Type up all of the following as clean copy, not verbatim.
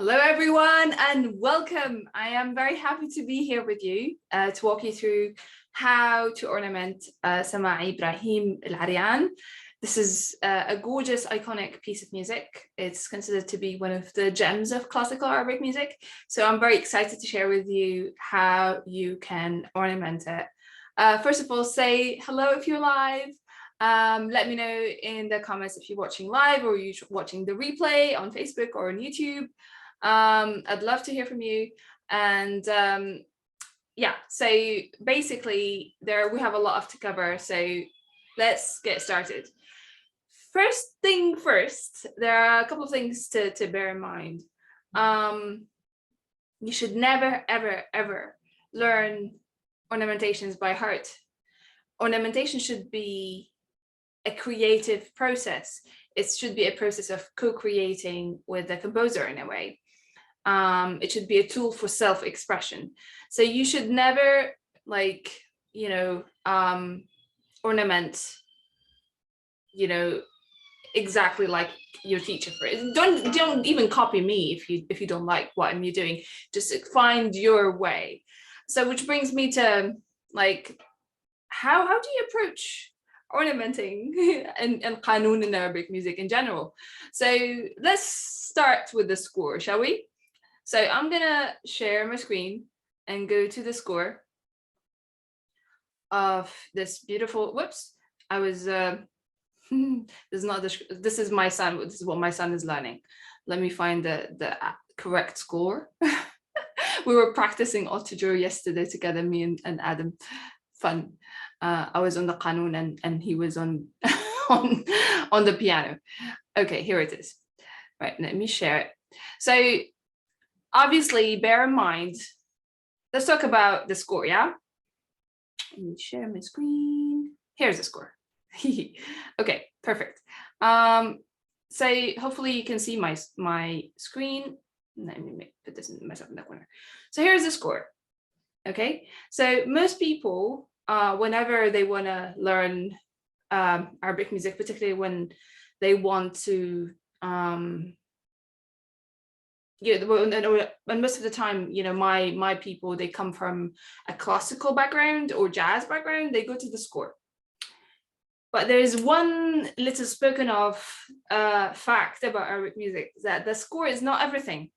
Hello, everyone, and welcome. I am very happy to be here with you to walk you through how to ornament Samai Ibrahim Aryan. This is a gorgeous, iconic piece of music. It's considered to be one of the gems of classical Arabic music. So I'm very excited to share with you how you can ornament it. First of all, say hello if you're live. Let me know in the comments if you're watching live or you're watching the replay on Facebook or on YouTube. I'd love to hear from you. And yeah, so basically we have a lot to cover, so let's get started. First thing first, there are a couple of things to bear in mind. You should never, ever, ever learn ornamentations by heart. Ornamentation should be a creative process. It should be a process of co-creating with the composer in a way. It should be a tool for self-expression. So you should never ornament, exactly like your teacher. For it. Don't even copy me if you don't like what I'm doing. Just find your way. So which brings me to how do you approach ornamenting and qanun in Arabic music in general? So let's start with the score, shall we? So I'm gonna share my screen and go to the score of this beautiful, whoops, I was, this is my son, this is what my son is learning. Let me find the correct score. We were practicing Otajur yesterday together, me and Adam. Fun. I was on the qanun and he was on on the piano. Okay, here it is. Right, let me share it. So obviously, bear in mind, let's talk about the score, yeah? Let me share my screen. Here's the score. Okay, perfect. So hopefully you can see my screen. Let me put this in myself in the corner. So here's the score. Okay, so most people, whenever they want to learn Arabic music, particularly when they want to, and most of the time, my people, they come from a classical background or jazz background, they go to the score. But there is one little spoken of fact about Arabic music, that the score is not everything.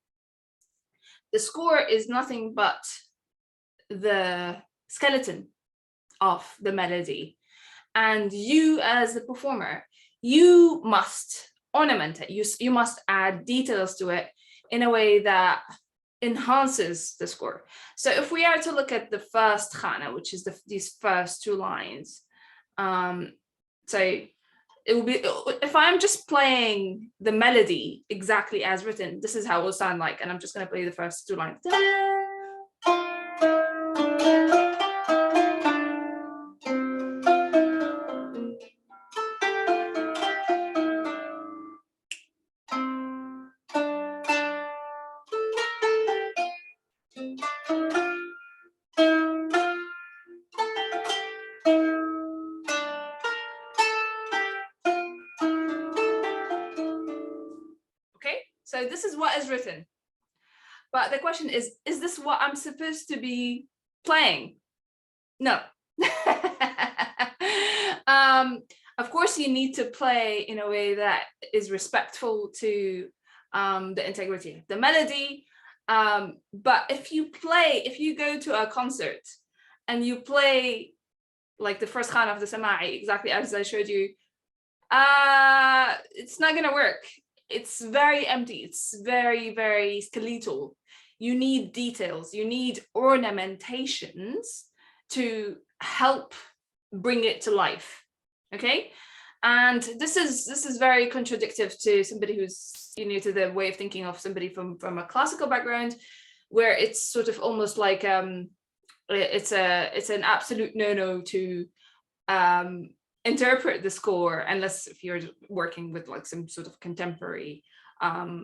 The score is nothing but the skeleton of the melody. And you as the performer, you must ornament it. You must add details to it in a way that enhances the score. So if we are to look at the first khana, which is these first two lines, so it will be, if I'm just playing the melody exactly as written, this is how it will sound like, and I'm just going to play the first two lines. So this is what is written. But the question is this what I'm supposed to be playing? No. Of course, you need to play in a way that is respectful to the integrity of the melody. But if you go to a concert and you play like the first khana of the Samai, exactly as I showed you, it's not gonna work. It's very empty. It's very, very skeletal. You need details. You need ornamentations to help bring it to life. Okay, and this is very contradictory to somebody who's to the way of thinking of somebody from a classical background, where it's sort of almost like it's an absolute no to interpret the score unless if you're working with like some sort of contemporary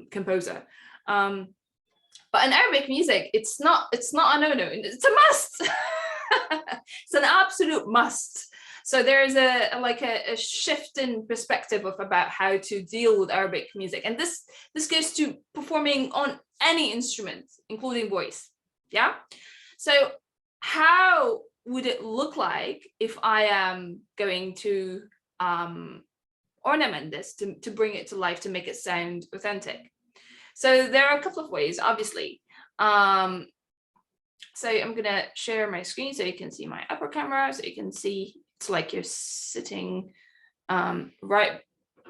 composer. But in Arabic music, it's not a no-no, it's a must. It's an absolute must. So there's a shift in perspective of about how to deal with Arabic music, and this goes to performing on any instrument, including voice. Yeah. So how would it look like if I am going to ornament this to bring it to life, to make it sound authentic? So there are a couple of ways, obviously. So I'm gonna share my screen so you can see my upper camera, so you can see it's like you're sitting right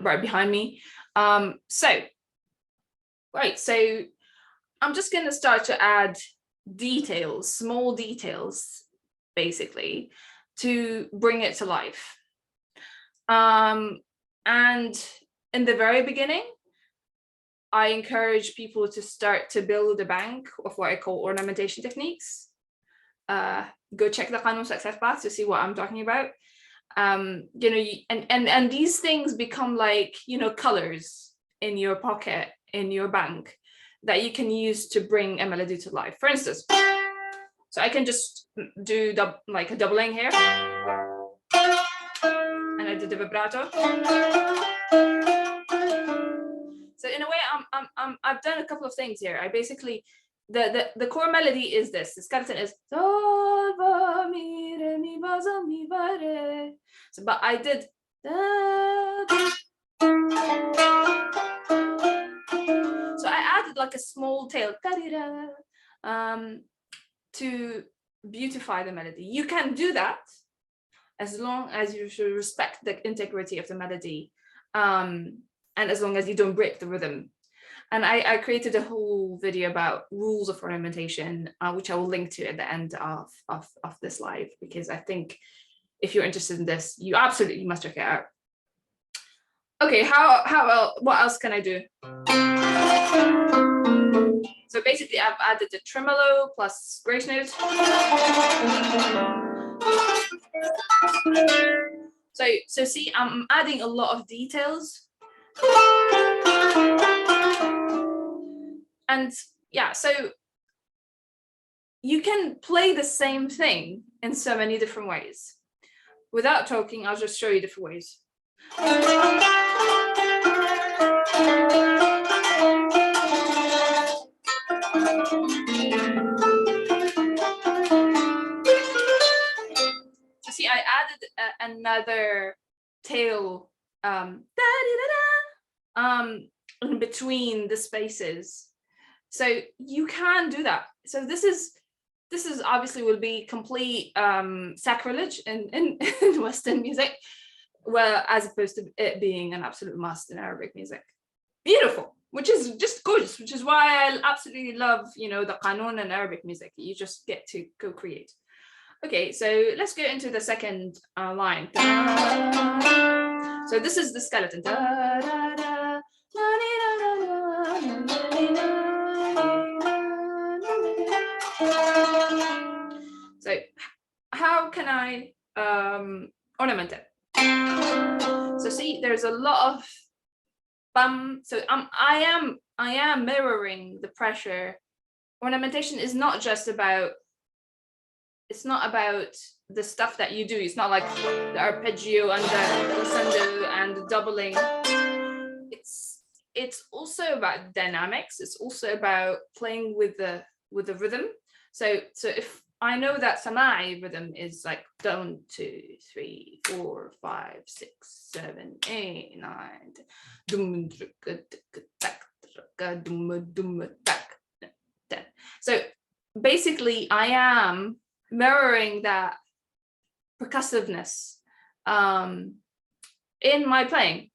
behind me. So I'm just gonna start to add details, small details, basically, to bring it to life. And in the very beginning, I encourage people to start to build a bank of what I call ornamentation techniques. Go check the Qanun Success Path to see what I'm talking about. You know, and these things become like, you know, colors in your pocket, in your bank, that you can use to bring a melody to life. For instance, so I can just do like a doubling here, and I did the vibrato. So in a way, I've done a couple of things here. I basically, the core melody is this. The skeleton is so, but I did so I added like a small tail to beautify the melody. You can do that as long as you should respect the integrity of the melody, and as long as you don't break the rhythm. And I created a whole video about rules of ornamentation, which I will link to at the end of this live, because I think if you're interested in this, you absolutely must check it out. Okay, what else can I do? So basically, I've added the tremolo plus grace notes. So see, I'm adding a lot of details. And yeah, so you can play the same thing in so many different ways. Without talking, I'll just show you different ways. So see, I added another tail in between the spaces. So you can do that. So this is obviously will be complete sacrilege in Western music, well, as opposed to it being an absolute must in Arabic music. Beautiful, which is just gorgeous, which is why I absolutely love, you know, the Qanun and Arabic music. You just get to go create. Okay, so let's go into the second line. So this is the skeleton. So how can I ornament it? So see, there's a lot of bum. So I am mirroring the pressure. Ornamentation is not just about, it's not about the stuff that you do. It's not like the arpeggio and the glissando and the doubling. It's also about dynamics. It's also about playing with the rhythm. So if I know that Samai rhythm is like 1, 2, 3, 4, 5, 6, 7, 8, 9. So basically, I am mirroring that percussiveness in my playing.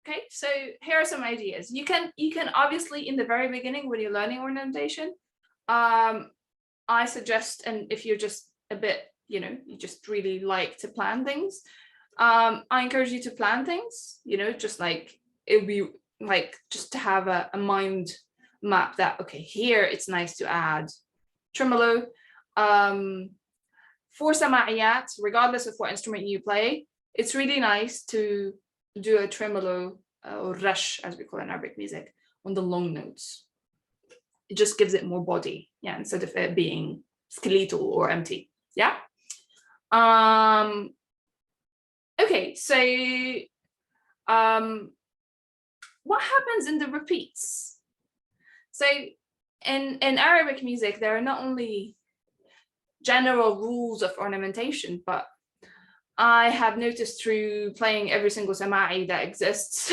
Okay, so here are some ideas. You can obviously, in the very beginning when you're learning ornamentation, I suggest, and if you're just a bit, you know, you just really like to plan things, I encourage you to plan things, you know, just like it would be like just to have a mind map that, okay, here it's nice to add tremolo. For Samaiyat, regardless of what instrument you play, it's really nice to do a tremolo or rush, as we call it in Arabic music, on the long notes. It just gives it more body, yeah, instead of it being skeletal or empty. Yeah. Okay, so what happens in the repeats? So in Arabic music, there are not only general rules of ornamentation, but I have noticed through playing every single Samai that exists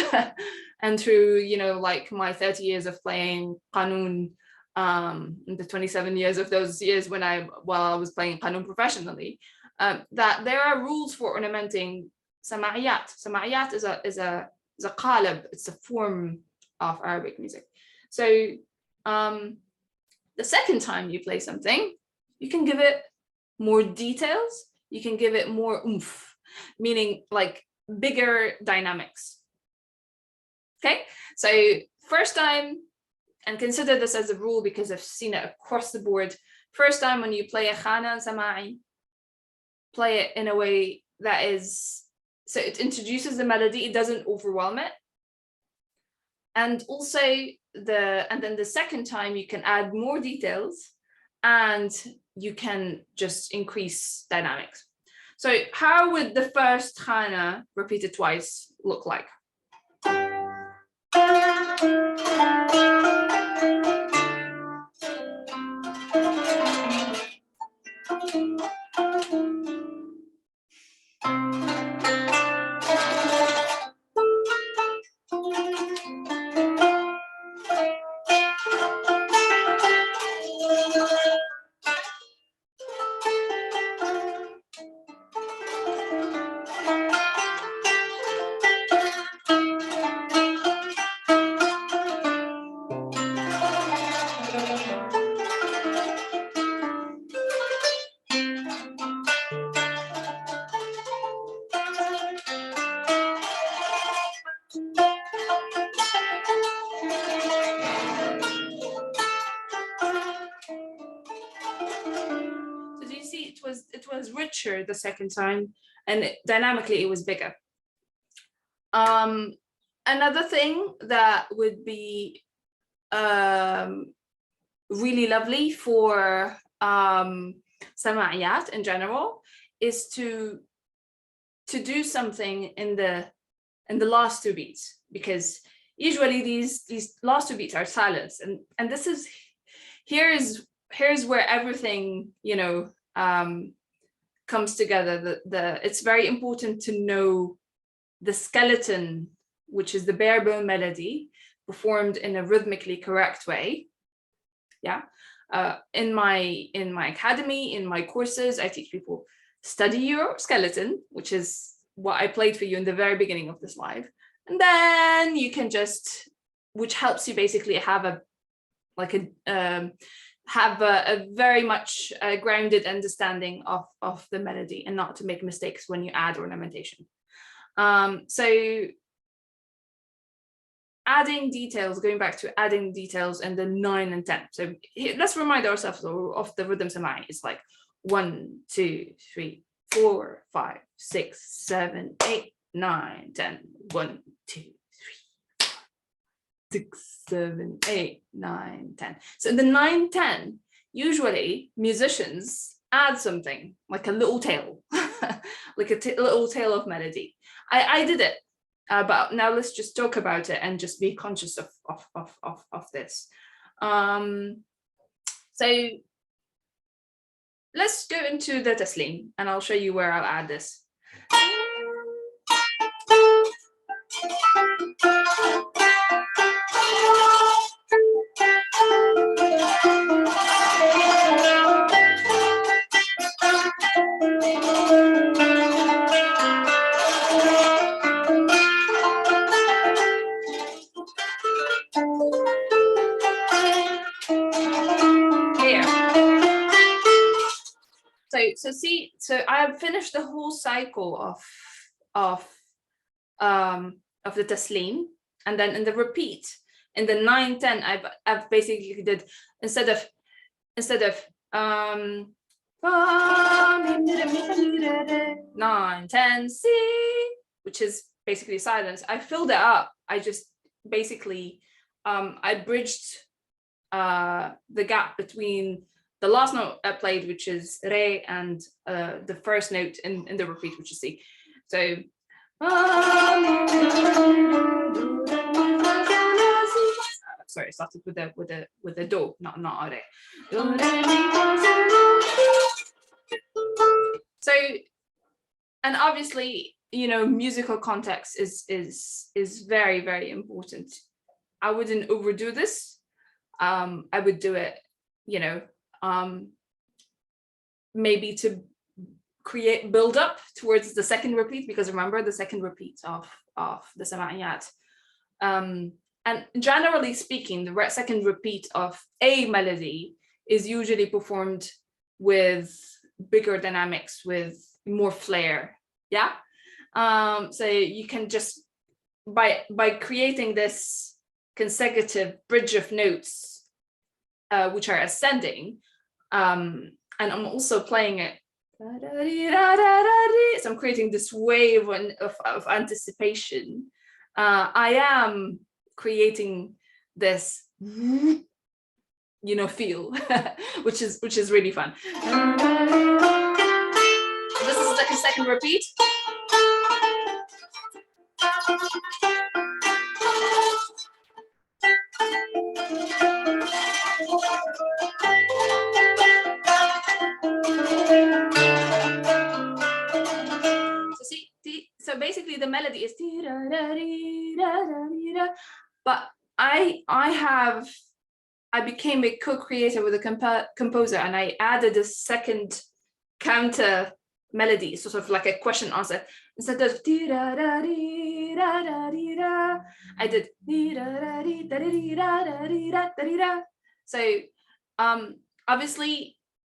and through, you know, like my 30 years of playing Qanun, the 27 years of those years while I was playing Qanun professionally, that there are rules for ornamenting Samaiyat. Samaiyat is a qalab, it's a form of Arabic music. So the second time you play something, you can give it more details, you can give it more oomph, meaning like bigger dynamics. Okay, so first time, and consider this as a rule because I've seen it across the board. First time when you play a khana and Samai, play it in a way that is, so it introduces the melody, it doesn't overwhelm it. And also then the second time you can add more details and you can just increase dynamics. So how would the first khana repeated twice look like? It was richer the second time, and dynamically it was bigger. Another thing that would be really lovely for Samaiyat in general is to do something in the last two beats, because usually these last two beats are silence, and this is here's where everything, you know, comes together. It's very important to know the skeleton, which is the bare bone melody, performed in a rhythmically correct way. Yeah. In my academy, in my courses, I teach people study your skeleton, which is what I played for you in the very beginning of this live, and then you can just, which helps you basically have a very much grounded understanding of the melody, and not to make mistakes when you add ornamentation. So adding details, going back to adding details in the 9 and 10. So let's remind ourselves of the rhythm Samai. It's like 1, 2, 3, 4, 5, 6, 7, 8, 9, 10. 1, 2, 3, 4, 6, 7, 8, 9, 10. So in the 9, 10, usually musicians add something like a little tail, like a little tail of melody. I did it. But now let's just talk about it and just be conscious of this. So let's go into the taslim, and I'll show you where I'll add this. So I have finished the whole cycle of the taslim, and then in the repeat, in the 9, 10, I've basically did, instead of 9, 10, C, which is basically silence, I filled it up. I just basically I bridged the gap between the last note I played, which is re, and the first note in the repeat, which is C. So sorry, I started with the do, not re. So, and obviously, musical context is very, very important. I wouldn't overdo this. I would do it, maybe to build up towards the second repeat, because remember the second repeat of the Samaiyat. And generally speaking, the second repeat of a melody is usually performed with bigger dynamics, with more flair. Yeah. So you can just by creating this consecutive bridge of notes, which are ascending, and I'm also playing it. So I'm creating this wave of anticipation. I am creating this, feel, which is really fun. This is like a second repeat. So basically the melody is, but I became a co-creator with a composer, and I added a second counter melody, sort of like a question answer. Instead of I did. So obviously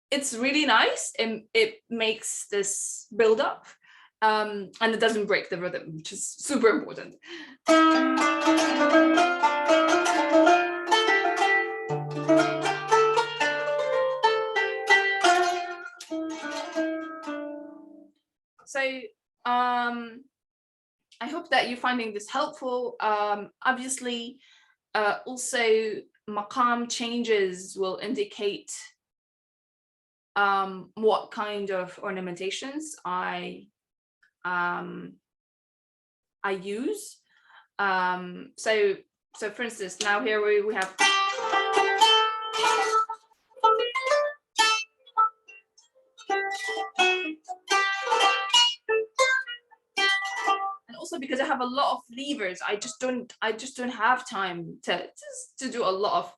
it's really nice, and it makes this build up, and it doesn't break the rhythm, which is super important. So I hope that you're finding this helpful. Obviously, also Makam changes will indicate what kind of ornamentations I use. So for instance, now here we have. And also because I have a lot of levers, I just don't have time to do a lot of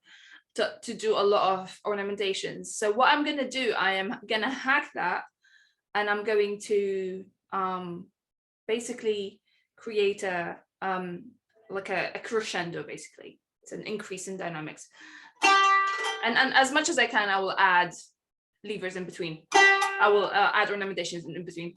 to do a lot of ornamentations. So what I'm gonna do, I am gonna hack that, and I'm going to basically create a like a crescendo. Basically, it's an increase in dynamics, and as much as I can, I will add levers in between. I will add ornamentations in between.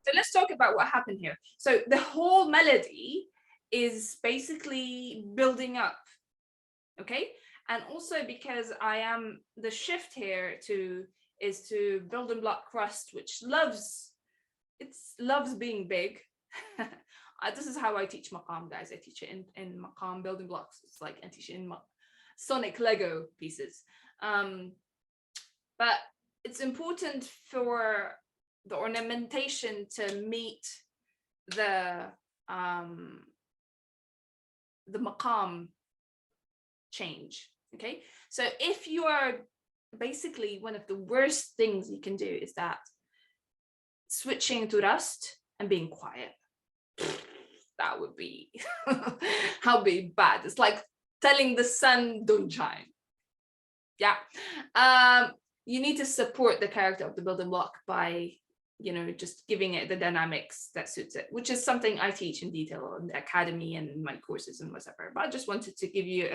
So let's talk about what happened here. So the whole melody is basically building up, okay? And also because I am, the shift here is to building block crust, which loves being big. This is how I teach Makam, guys. I teach it in Makam building blocks. It's like I teach it in Sonic Lego pieces. But it's important for the ornamentation to meet the Makam change. Okay, so if you are basically, one of the worst things you can do is that switching to rust and being quiet. That would be how be bad. It's like telling the sun don't shine. Yeah. You need to support the character of the building block by just giving it the dynamics that suits it, which is something I teach in detail in the academy and in my courses and whatever. But I just wanted to give you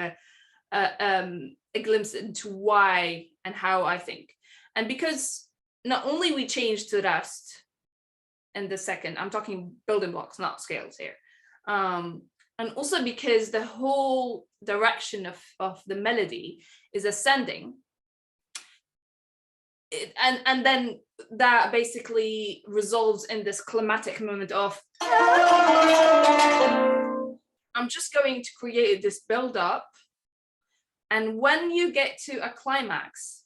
a glimpse into why and how I think. And because not only we changed to rust, in the second. I'm talking building blocks, not scales here. And also because the whole direction of the melody is ascending, and then that basically resolves in this climatic moment of I'm just going to create this build up, and when you get to a climax,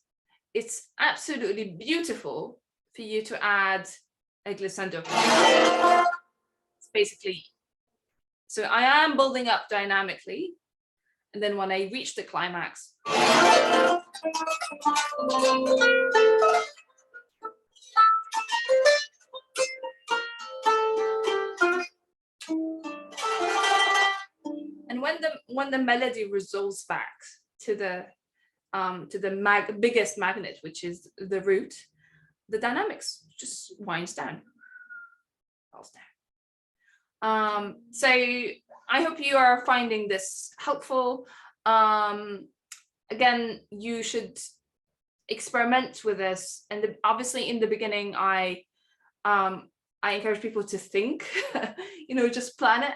it's absolutely beautiful for you to add a glissando. It's basically, so I am building up dynamically, and then when I reach the climax, and when the melody resolves back to the biggest magnet, which is the root, the dynamics just winds down, falls down. So I hope you are finding this helpful. Again, you should experiment with this, and obviously in the beginning, I encourage people to think, just plan it,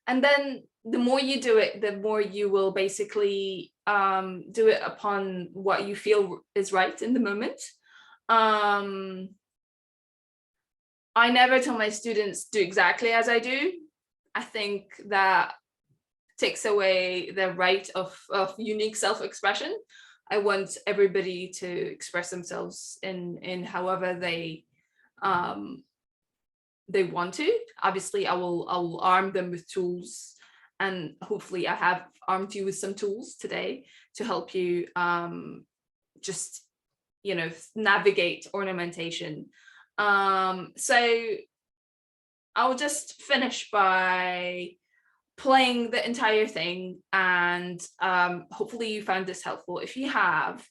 and then the more you do it, the more you will basically do it upon what you feel is right in the moment. I never tell my students do exactly as I do. I think that takes away the right of unique self-expression. I want everybody to express themselves in however they want to. Obviously, I will arm them with tools, and hopefully I have armed you with some tools today to help you just navigate ornamentation. So I'll just finish by playing the entire thing, and hopefully you found this helpful. If you have,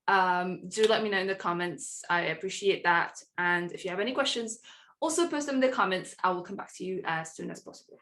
do let me know in the comments. I appreciate that. And if you have any questions, also post them in the comments. I will come back to you as soon as possible.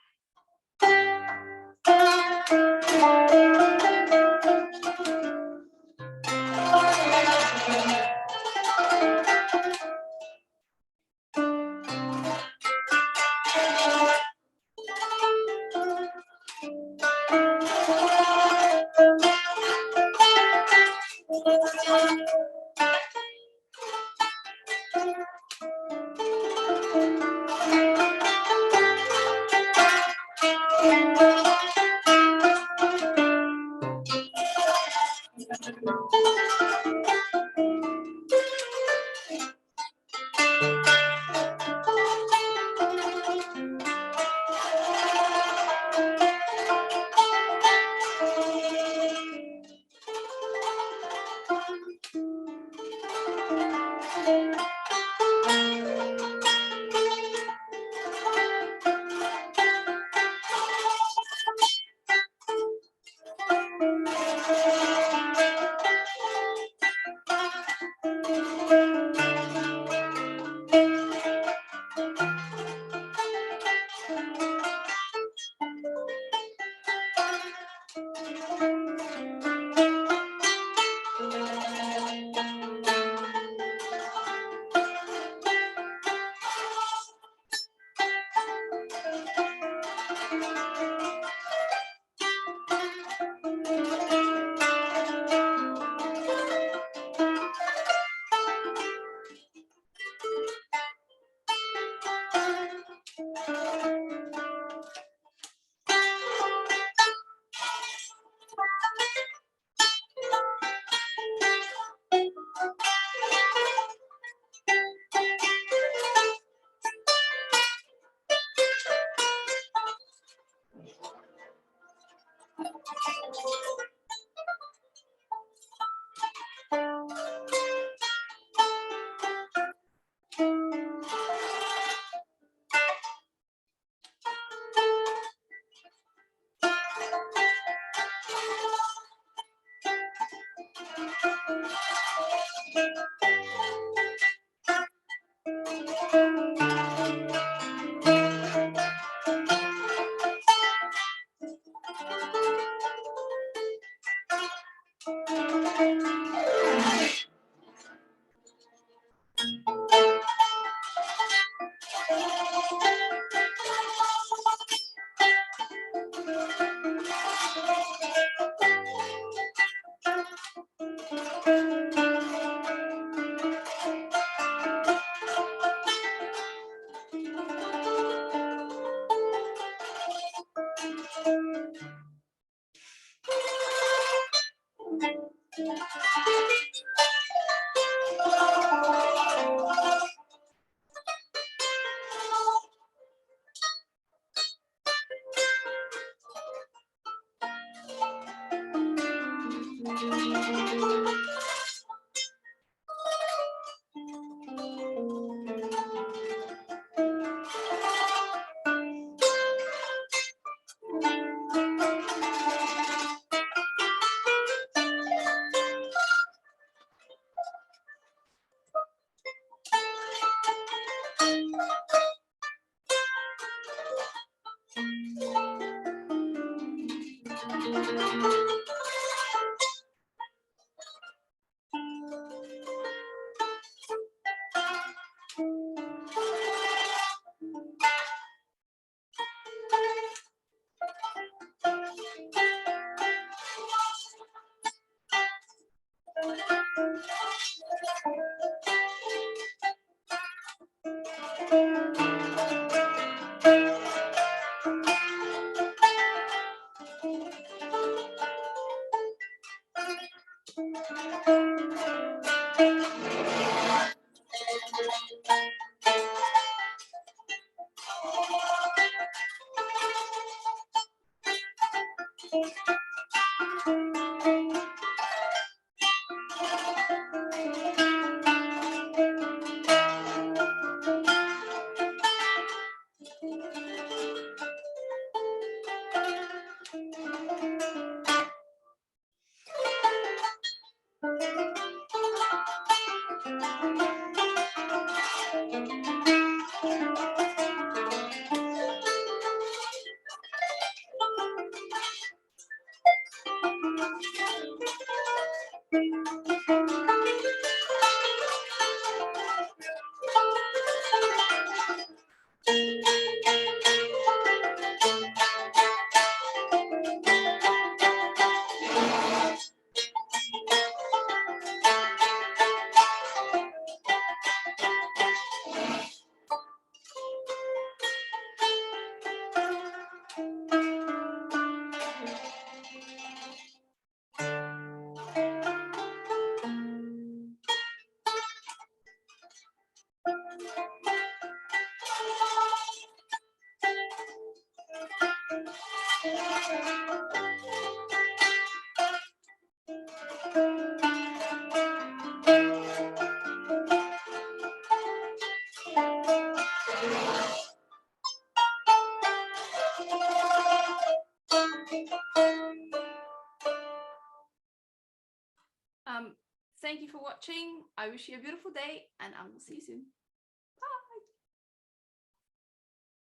Thank you for watching. I wish you a beautiful day and I will see you soon.